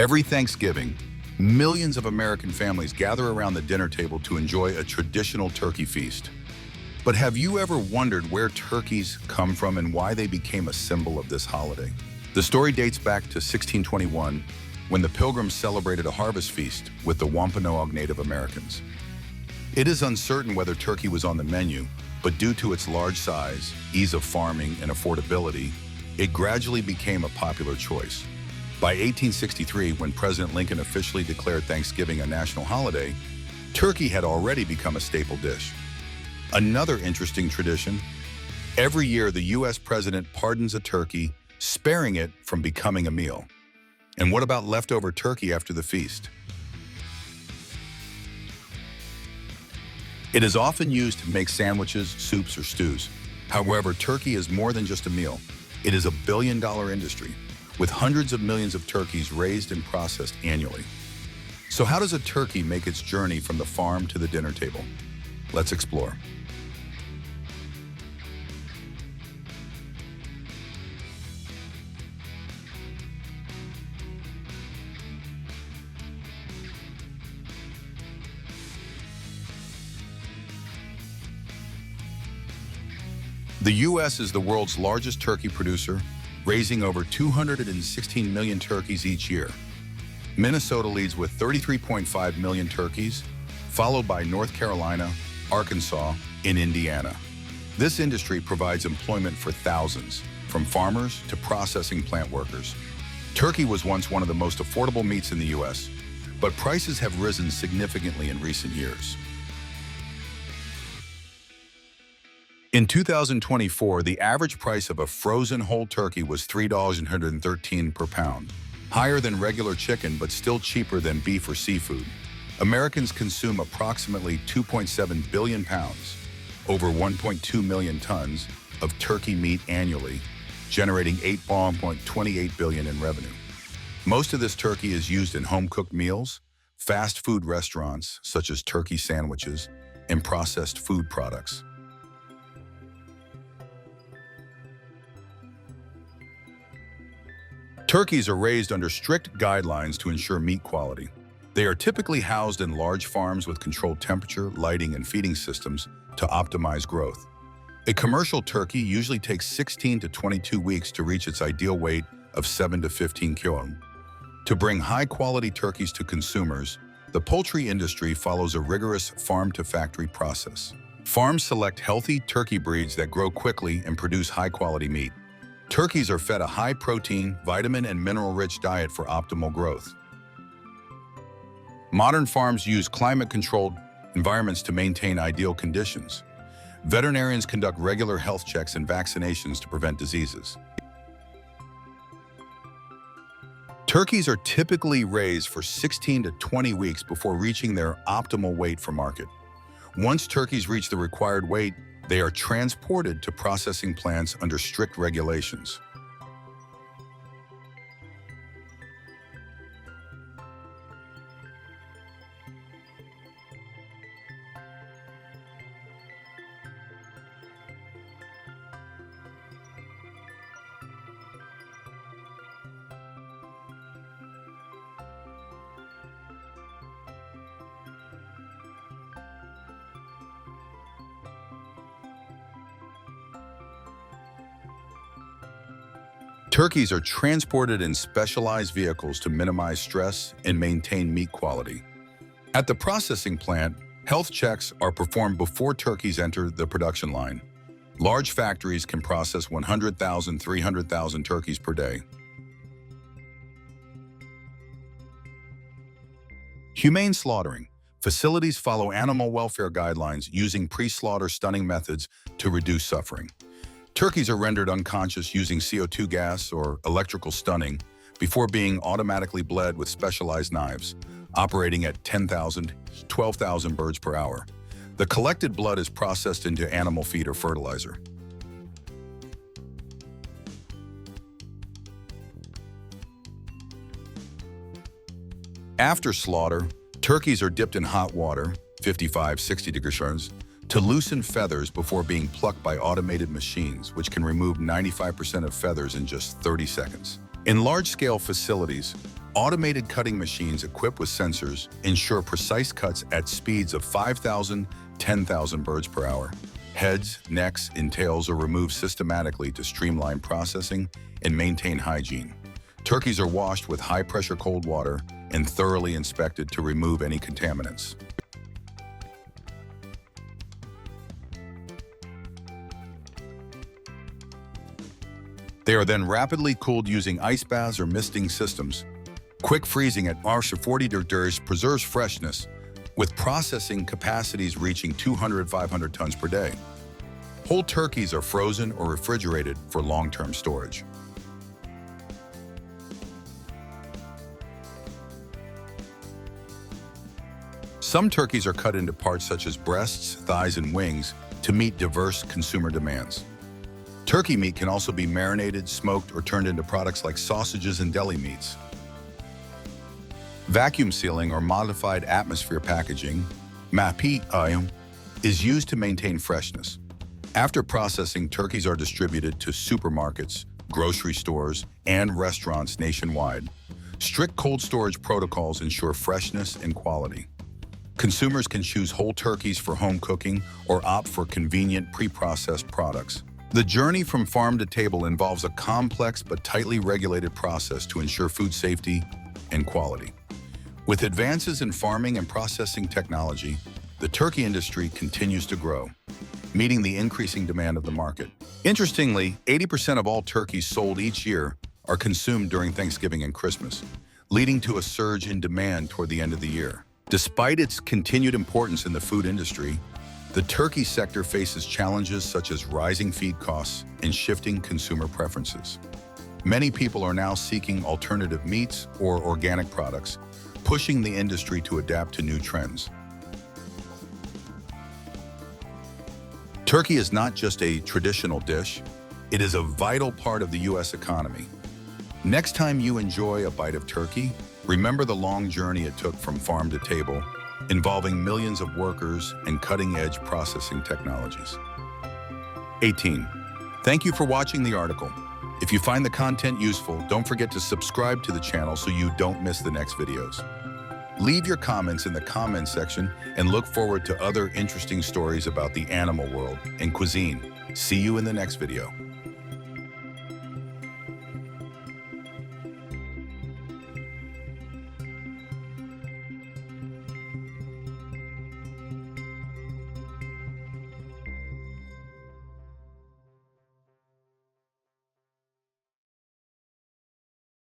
Every Thanksgiving, millions of American families gather around the dinner table to enjoy a traditional turkey feast. But have you ever wondered where turkeys come from and why they became a symbol of this holiday? The story dates back to 1621, when the Pilgrims celebrated a harvest feast with the Wampanoag Native Americans. It is uncertain whether turkey was on the menu, but due to its large size, ease of farming, and affordability, it gradually became a popular choice. By 1863, when President Lincoln officially declared Thanksgiving a national holiday, turkey had already become a staple dish. Another interesting tradition: every year the U.S. president pardons a turkey, sparing it from becoming a meal. And what about leftover turkey after the feast? It is often used to make sandwiches, soups, or stews. However, turkey is more than just a meal. It is a billion-dollar industry, with hundreds of millions of turkeys raised and processed annually. So how does a turkey make its journey from the farm to the dinner table? Let's explore. The U.S. is the world's largest turkey producer, raising over 216 million turkeys each year. Minnesota leads with 33.5 million turkeys, followed by North Carolina, Arkansas, and Indiana. This industry provides employment for thousands, from farmers to processing plant workers. Turkey was once one of the most affordable meats in the U.S., but prices have risen significantly in recent years. In 2024, the average price of a frozen whole turkey was $3.13 per pound, higher than regular chicken but still cheaper than beef or seafood. Americans consume approximately 2.7 billion pounds, over 1.2 million tons, of turkey meat annually, generating $8.28 billion in revenue. Most of this turkey is used in home-cooked meals, fast food restaurants such as turkey sandwiches, and processed food products. Turkeys are raised under strict guidelines to ensure meat quality. They are typically housed in large farms with controlled temperature, lighting, and feeding systems to optimize growth. A commercial turkey usually takes 16 to 22 weeks to reach its ideal weight of 7 to 15 kilograms. To bring high-quality turkeys to consumers, the poultry industry follows a rigorous farm-to-factory process. Farms select healthy turkey breeds that grow quickly and produce high-quality meat. Turkeys are fed a high-protein, vitamin, and mineral-rich diet for optimal growth. Modern farms use climate-controlled environments to maintain ideal conditions. Veterinarians conduct regular health checks and vaccinations to prevent diseases. Turkeys are typically raised for 16 to 20 weeks before reaching their optimal weight for market. Once turkeys reach the required weight, they are transported to processing plants under strict regulations. Turkeys are transported in specialized vehicles to minimize stress and maintain meat quality. At the processing plant, health checks are performed before turkeys enter the production line. Large factories can process 100,000 to 300,000 turkeys per day. Humane slaughtering. Facilities follow animal welfare guidelines using pre-slaughter stunning methods to reduce suffering. Turkeys are rendered unconscious using CO2 gas or electrical stunning before being automatically bled with specialized knives, operating at 10,000 to 12,000 birds per hour. The collected blood is processed into animal feed or fertilizer. After slaughter, turkeys are dipped in hot water, 55 to 60 degrees Celsius, to loosen feathers before being plucked by automated machines, which can remove 95% of feathers in just 30 seconds. In large-scale facilities, Automated cutting machines equipped with sensors ensure precise cuts at speeds of 5,000, 10,000 birds per hour. Heads, necks, and tails are removed systematically to streamline processing and maintain hygiene. Turkeys are washed with high-pressure cold water and thoroughly inspected to remove any contaminants. They are then rapidly cooled using ice baths or misting systems. Quick freezing at -40 preserves freshness, with processing capacities reaching 200-500 tons per day. Whole turkeys are frozen or refrigerated for long-term storage. Some turkeys are cut into parts such as breasts, thighs, and wings to meet diverse consumer demands. Turkey meat can also be marinated, smoked, or turned into products like sausages and deli meats. Vacuum sealing or modified atmosphere packaging, MAPI, is used to maintain freshness. After processing, turkeys are distributed to supermarkets, grocery stores, and restaurants nationwide. Strict cold storage protocols ensure freshness and quality. Consumers can choose whole turkeys for home cooking or opt for convenient pre-processed products. The journey from farm to table involves a complex but tightly regulated process to ensure food safety and quality. With advances in farming and processing technology, the turkey industry continues to grow, meeting the increasing demand of the market. Interestingly, 80% of all turkeys sold each year are consumed during Thanksgiving and Christmas, leading to a surge in demand toward the end of the year. Despite its continued importance in the food industry, the turkey sector faces challenges such as rising feed costs and shifting consumer preferences. Many people are now seeking alternative meats or organic products, pushing the industry to adapt to new trends. Turkey is not just a traditional dish, it is a vital part of the U.S. economy. Next time you enjoy a bite of turkey, remember the long journey it took from farm to table, involving millions of workers and cutting-edge processing technologies. 18. Thank you for watching the article. If you find the content useful, don't forget to subscribe to the channel so you don't miss the next videos. Leave your comments in the comments section and look forward to other interesting stories about the animal world and cuisine. See you in the next video.